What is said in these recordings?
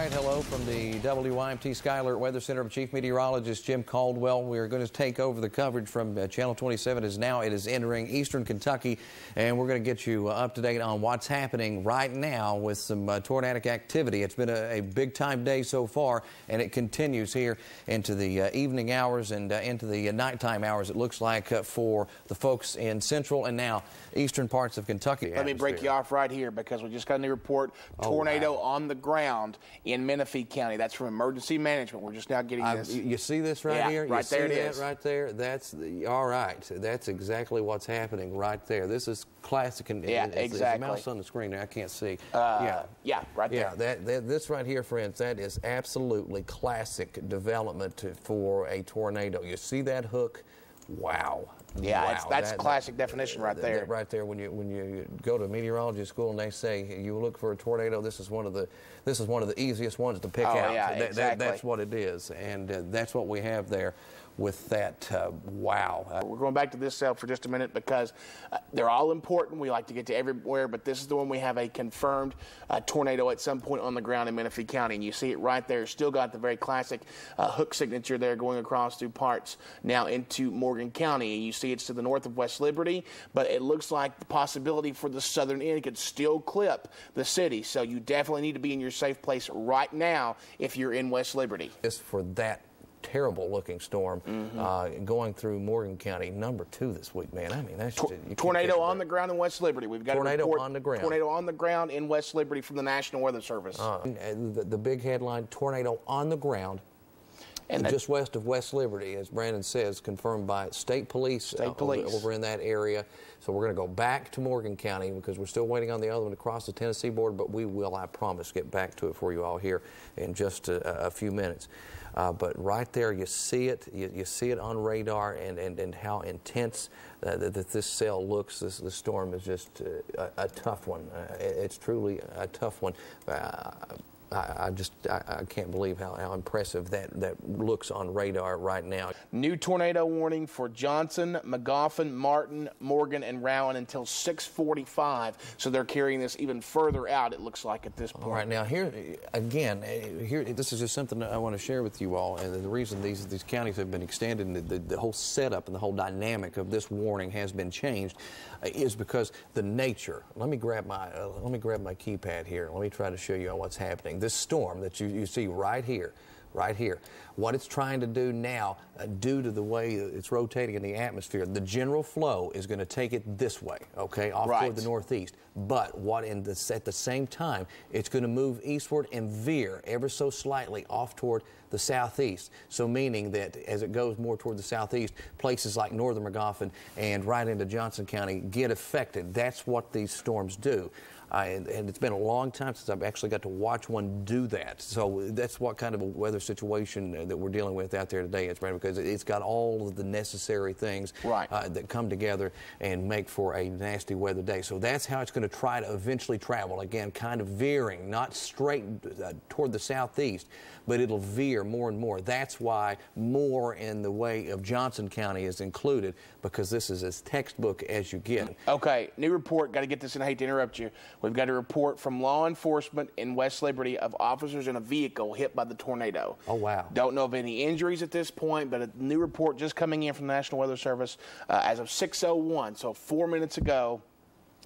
right, hello from the WYMT Sky Alert Weather Center. I'm Chief Meteorologist Jim Caldwell. We are going to take over the coverage from Channel 27 as now it is entering eastern Kentucky, and we're going to get you up to date on what's happening right now with some tornadic activity. It's been a big-time day so far, and it continues here into the evening hours and into the nighttime hours, it looks like, for the folks in central and now eastern parts of Kentucky. Let me break you off right here because we just got a new report. Tornado on the ground in Menifee County. That's from emergency management. We're just now getting this. You see this right here? Right there it is. Right there? That's all right. That's exactly what's happening right there. This is classic. Exactly. There's a mouse on the screen there. I can't see. Right there. This right here, friends, that is absolutely classic development for a tornado. You see that hook? Wow. Yeah, wow. That's classic definition right there. Right there. When you go to meteorology school and they say you look for a tornado, this is one of the easiest ones to pick out. Yeah, exactly. That's what it is, and that's what we have there with that. Wow. We're going back to this cell for just a minute because they're all important. We like to get to everywhere, but this is the one we have a confirmed tornado at some point on the ground in Menifee County, and you see it right there. Still got the very classic hook signature there going across through parts now into Morgan County. And you see it's to the north of West Liberty, but it looks like the possibility for the southern end could still clip the city. So you definitely need to be in your safe place right now if you're in West Liberty. Just for that terrible looking storm going through Morgan County, number 2 this week, man. I mean, that's tornado on the ground in West Liberty. We've got tornado a report, on the ground. Tornado on the ground in West Liberty from the National Weather Service. The big headline: tornado on the ground. And just west of West Liberty, as Brandon says, confirmed by state police, over in that area. So we're going to go back to Morgan County because we're still waiting on the other one to cross the Tennessee border, but we will, I promise, get back to it for you all here in just a few minutes. But right there, you see it. You see it on radar, and how intense that this cell looks. This storm is just a tough one. It's truly a tough one. I can't believe how impressive that looks on radar right now. New tornado warning for Johnson, Magoffin, Martin, Morgan, and Rowan until 6:45. So they're carrying this even further out, it looks like, at this point. All right, now here again, this is just something that I want to share with you all. And the reason these counties have been extended and the whole setup and the whole dynamic of this warning has been changed is because the nature. Let me grab my keypad here. Let me try to show you what's happening. This storm that you see right here, what it's trying to do now, due to the way it's rotating in the atmosphere, the general flow is going to take it this way, okay, off toward the northeast. But at the same time, it's going to move eastward and veer ever so slightly off toward the southeast. So meaning that as it goes more toward the southeast, places like northern Magoffin and right into Johnson County get affected. That's what these storms do. And it's been a long time since I've actually got to watch one do that. So that's what kind of a weather situation that we're dealing with out there today, because it's got all of the necessary things that come together and make for a nasty weather day. So that's how it's going to try to eventually travel. Again, kind of veering, not straight toward the southeast, but it'll veer more and more. That's why more in the way of Johnson County is included, because this is as textbook as you get. Okay, new report. Got to get this in. I hate to interrupt you. We've got a report from law enforcement in West Liberty of officers in a vehicle hit by the tornado. Oh, wow. Don't know of any injuries at this point, but a new report just coming in from the National Weather Service as of 6:01, so 4 minutes ago,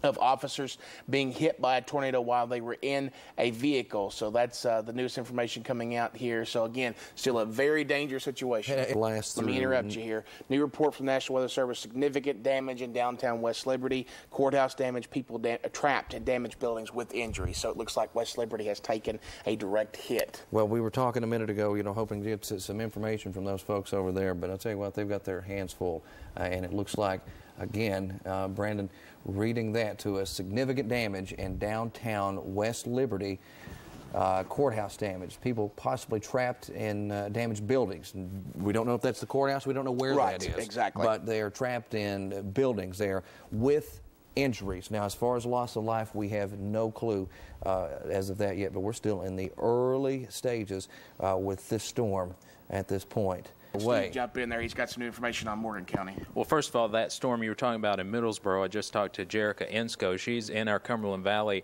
of officers being hit by a tornado while they were in a vehicle. So that's the newest information coming out here. So again, still a very dangerous situation. Let me interrupt you here. New report from the National Weather Service: significant damage in downtown West Liberty. Courthouse damage, people trapped in damaged buildings with injuries. So it looks like West Liberty has taken a direct hit. Well, we were talking a minute ago, hoping to get some information from those folks over there, but I'll tell you what, they've got their hands full, and it looks like, again, Brandon, reading that to us, significant damage in downtown West Liberty, courthouse damage, people possibly trapped in damaged buildings. We don't know if that's the courthouse, we don't know where that is. Exactly. But they are trapped in buildings there with injuries. Now, as far as loss of life, we have no clue as of that yet, but we're still in the early stages with this storm at this point. Steve, jump in there. He's got some new information on Morgan County. Well, first of all, that storm you were talking about in Middlesboro, I just talked to Jerica Ensko. She's in our Cumberland Valley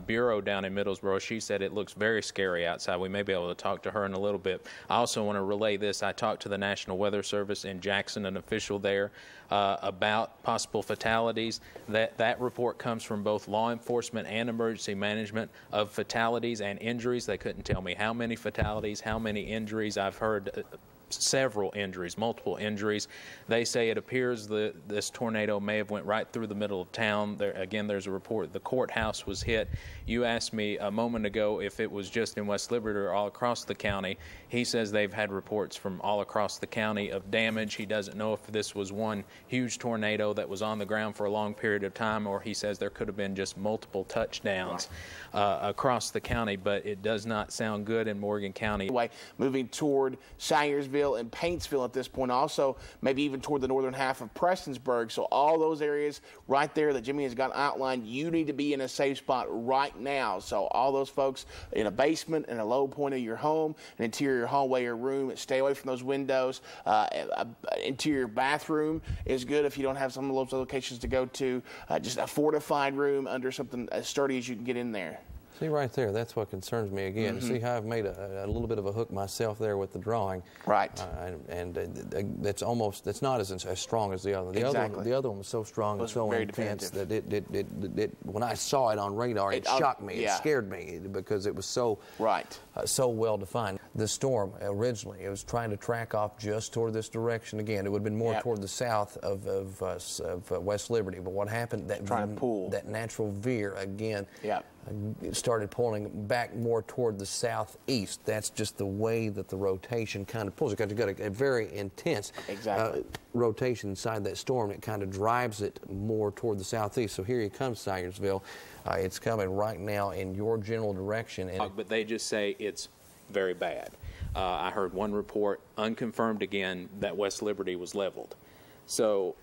Bureau down in Middlesboro. She said it looks very scary outside. We may be able to talk to her in a little bit. I also want to relay this. I talked to the National Weather Service in Jackson, an official there, about possible fatalities. That report comes from both law enforcement and emergency management of fatalities and injuries. They couldn't tell me how many fatalities, how many injuries. I've heard several injuries, multiple injuries. They say it appears this tornado may have went right through the middle of town. Again, there's a report the courthouse was hit. You asked me a moment ago if it was just in West Liberty or all across the county. He says they've had reports from all across the county of damage. He doesn't know if this was one huge tornado that was on the ground for a long period of time, or he says there could have been just multiple touchdowns across the county, but it does not sound good in Morgan County. Moving toward Salyersville and Paintsville at this point, also maybe even toward the northern half of Prestonsburg. So all those areas right there that Jimmy has got outlined, you need to be in a safe spot right now. So all those folks in a basement, in a low point of your home, an interior hallway or room, stay away from those windows. Interior bathroom is good if you don't have some of those locations to go to. Just a fortified room under something as sturdy as you can get in there. See right there, that's what concerns me again. See how I've made a little bit of a hook myself there with the drawing. Right. That's not as strong as the other. The other one was so strong and so intense that it when I saw it on radar, it shocked me. It scared me because it was so so well defined. The storm originally, it was trying to track off just toward this direction again. It would have been more toward the south of West Liberty. But what happened? That natural veer again. It started pulling back more toward the southeast. That's just the way that the rotation kind of pulls it. You've got a very intense rotation inside that storm. It kind of drives it more toward the southeast. So here he comes, Salyersville. It's coming right now in your general direction. But they just say it's very bad. I heard one report, unconfirmed again, that West Liberty was leveled. So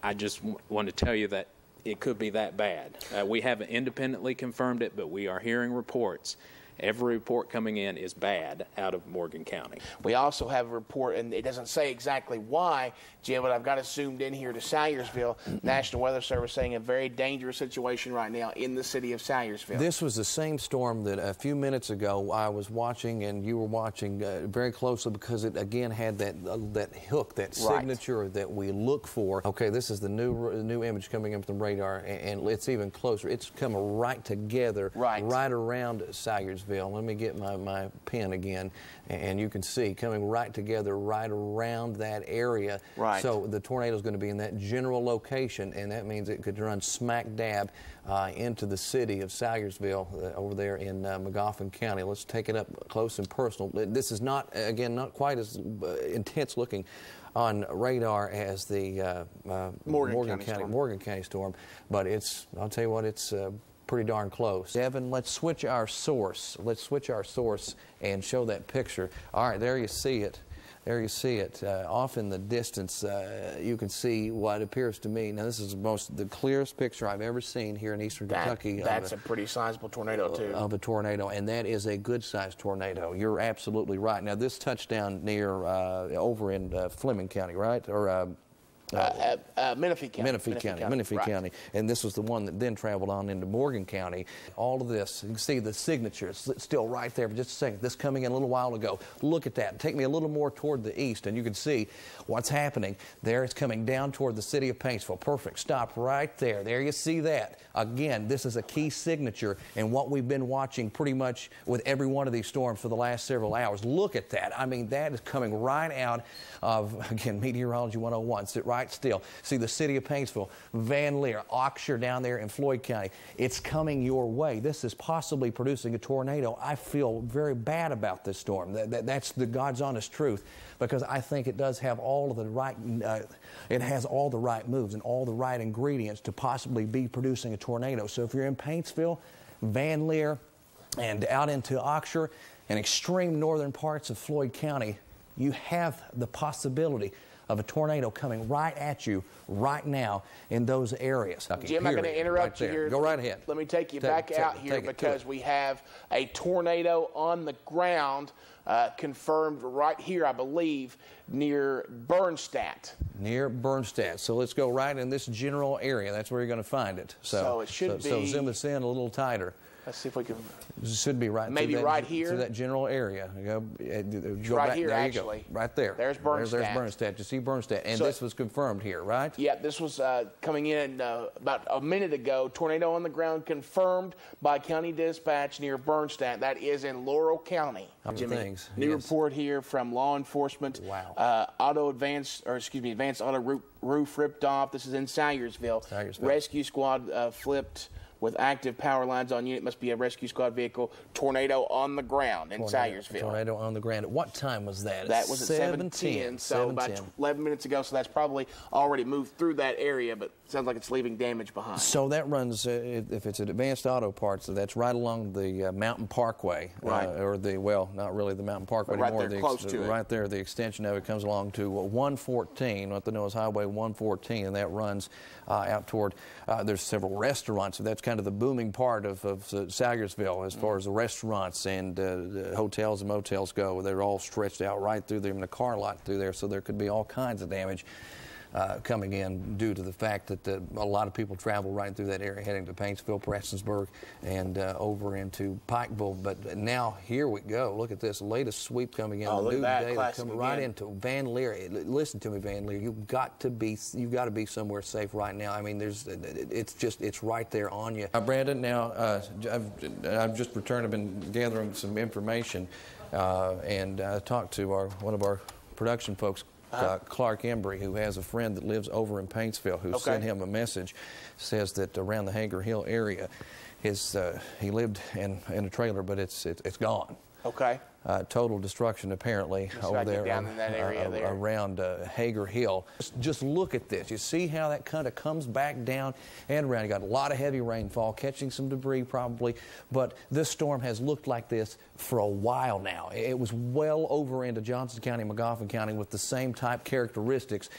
I just want to tell you that it could be that bad. We haven't independently confirmed it, but we are hearing reports. Every report coming in is bad out of Morgan County. We also have a report, and it doesn't say exactly why, Jim, but I've got it zoomed in here to Salyersville. National Weather Service saying a very dangerous situation right now in the city of Salyersville. This was the same storm that a few minutes ago I was watching, and you were watching very closely, because it again had that hook, that signature that we look for. Okay, this is the new image coming in from the radar, and it's even closer. It's coming right together, right around Salyersville. Let me get my pen again, and you can see coming right together right around that area. So the tornado is going to be in that general location, and that means it could run smack dab into the city of Salyersville over there in Magoffin County. Let's take it up close and personal. This is not, again, not quite as intense looking on radar as the Morgan County storm, but it's, I'll tell you what, it's pretty darn close. Evan, let's switch our source. Let's switch our source and show that picture. All right, there you see it. There you see it. Off in the distance, you can see what appears to me. Now, this is the clearest picture I've ever seen here in eastern Kentucky. That's a pretty sizable tornado, too. Of a tornado, and that is a good-sized tornado. You're absolutely right. Now, this touched down near over in Fleming County, right? Or Menifee County. And this was the one that then traveled on into Morgan County. All of this, you can see the signature. It's still right there for just a second. This coming in a little while ago. Look at that. Take me a little more toward the east, and you can see what's happening. There it's coming down toward the city of Paintsville. Perfect. Stop right there. There you see that. Again, this is a key signature in what we've been watching pretty much with every one of these storms for the last several hours. Look at that. I mean, that is coming right out of, again, Meteorology 101. Sit right still. See the city of Paintsville, Van Leer, Oxshire down there in Floyd County. It's coming your way. This is possibly producing a tornado. I feel very bad about this storm. That's the God's honest truth, because I think it does have all of the right, it has all the right moves and all the right ingredients to possibly be producing a tornado. So if you're in Paintsville, Van Leer, and out into Oxshire and extreme northern parts of Floyd County, you have the possibility of a tornado coming right at you right now in those areas. Jim, I'm going to interrupt you here. Go right ahead. Let me take you back out here because we have a tornado on the ground confirmed right here, I believe, near Bernstadt. Near Bernstadt. So let's go right in this general area. That's where you're going to find it. So it should be. So zoom us in a little tighter. Let's see if we can. It should be right. Maybe right here. To that general area. Go right back, here, there actually. You go. Right there. There's Bernstadt. There's Bernstadt. You see Bernstadt. And so, this was confirmed here, right? Yeah, this was coming in about a minute ago. Tornado on the ground confirmed by County Dispatch near Bernstadt. That is in Laurel County. Jimmy, new report here from law enforcement. Wow. Advanced auto roof ripped off. This is in Salyersville. Rescue squad flipped with active power lines on unit. Must be a rescue squad vehicle. Tornado on the ground in Salyersville. Tornado on the ground. At what time was that? That was at 7:10. So about 11 minutes ago. So that's probably already moved through that area, but sounds like it's leaving damage behind. So that runs, if it's an Advanced Auto Parts, so that's right along the Mountain Parkway. Right. Not really the Mountain Parkway right anymore. There, close to it. Right there, the extension of it comes along to 114, what they know as Highway 114, and that runs out toward, there's several restaurants, so that's kind of the booming part of Salyersville as far as the restaurants and hotels and motels go. They're all stretched out right through there in the car lot through there, so there could be all kinds of damage coming in due to the fact that a lot of people travel right through that area heading to Paintsville, Prestonsburg, and over into Pikeville. But now here we go. Look at this latest sweep coming in. Look new at data that, coming right into Van Leer. Listen to me, Van Leer. You've got to be somewhere safe right now. I mean, it's right there on you. Brandon, now I've just returned. I've been gathering some information, and I talked to one of our production folks, Clark Embry, who has a friend that lives over in Paintsville, who sent him a message, says that around the Hager Hill area, he lived in a trailer, but it's gone. Okay. Total destruction apparently over there, down in that area around Hager Hill. Just look at this. You see how that kind of comes back down and around. You got a lot of heavy rainfall, catching some debris probably, but this storm has looked like this for a while now. It was well over into Johnson County, Magoffin County with the same type characteristics,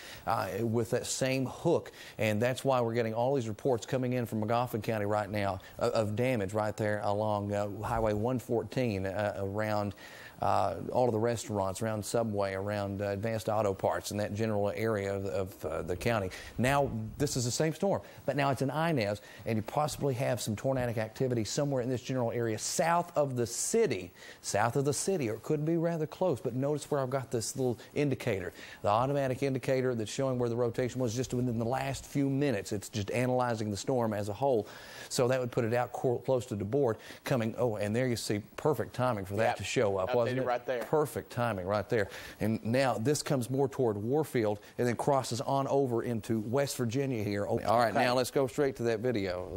with that same hook, and that's why we're getting all these reports coming in from Magoffin County right now of damage right there along Highway 114 around all of the restaurants, around Subway, around Advanced Auto Parts, in that general area of the county. Now, this is the same storm, but now it's in Inez, and you possibly have some tornadic activity somewhere in this general area south of the city, or it could be rather close. But notice where I've got this little indicator, the automatic indicator that's showing where the rotation was just within the last few minutes. It's just analyzing the storm as a whole. So that would put it out close to the board coming. Oh, and there you see perfect timing for that to show up, wasn't it? Right there. Perfect timing right there. And now this comes more toward Warfield and then crosses on over into West Virginia here. Oh, all right, now let's go straight to that video.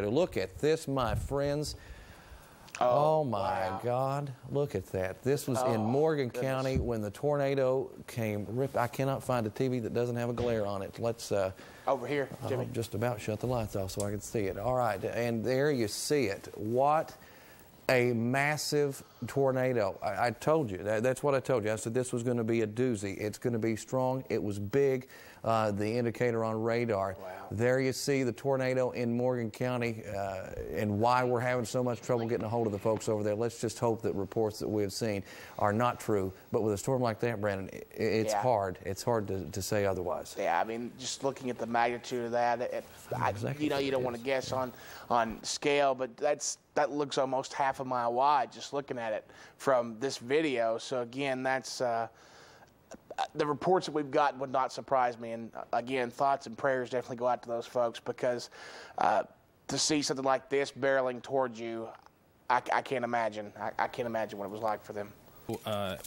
Look at this, my friends. Oh my God, look at that. This was in Morgan County when the tornado came. I cannot find a TV that doesn't have a glare on it. Let's over here, Jimmy. Just about shut the lights off so I can see it. All right, and there you see it. What a massive tornado. I told you, that's what I told you. I said this was going to be a doozy. It's going to be strong. It was big. The indicator on radar. Wow. There you see the tornado in Morgan County, and why we're having so much trouble getting a hold of the folks over there. Let's just hope that reports that we have seen are not true. But with a storm like that, Brandon, it's hard. It's hard to say otherwise. Yeah, I mean, just looking at the magnitude of that, you don't want to guess on scale, but that looks almost half a mile wide just looking at it from this video. So again, that's the reports that we've gotten would not surprise me. And again, thoughts and prayers definitely go out to those folks, because to see something like this barreling towards you, I can't imagine. I can't imagine what it was like for them.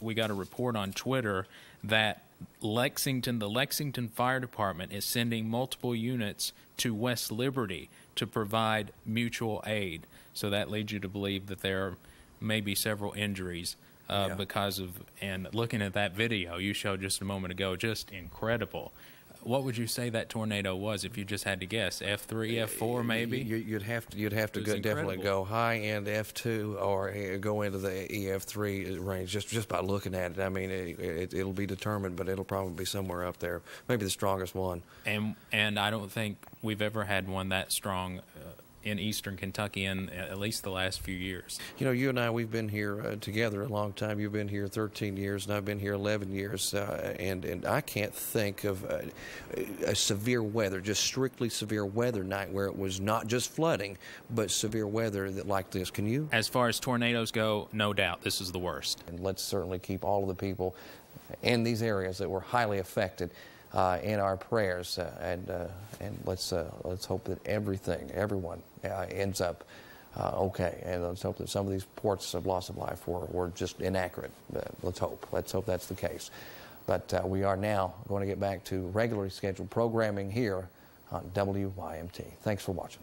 We got a report on Twitter that the Lexington Fire Department is sending multiple units to West Liberty to provide mutual aid. So that leads you to believe that there may be several injuries because of, and looking at that video you showed just a moment ago, just incredible. What would you say that tornado was if you just had to guess? F3, F4, maybe? You'd have to definitely go high end F2 or go into the EF3 range just by looking at it. I mean, it'll be determined, but it'll probably be somewhere up there, maybe the strongest one. And I don't think we've ever had one that strong in eastern Kentucky in at least the last few years. You know, you and I, we've been here together a long time. You've been here 13 years, and I've been here 11 years, and I can't think of a severe weather, just strictly severe weather night where it was not just flooding, but severe weather like this. Can you? As far as tornadoes go, no doubt, this is the worst. And let's certainly keep all of the people in these areas that were highly affected in our prayers, and let's hope that everyone ends up okay, and let's hope that some of these reports of loss of life were just inaccurate. Let's hope that's the case. But we are now going to get back to regularly scheduled programming here on WYMT. Thanks for watching.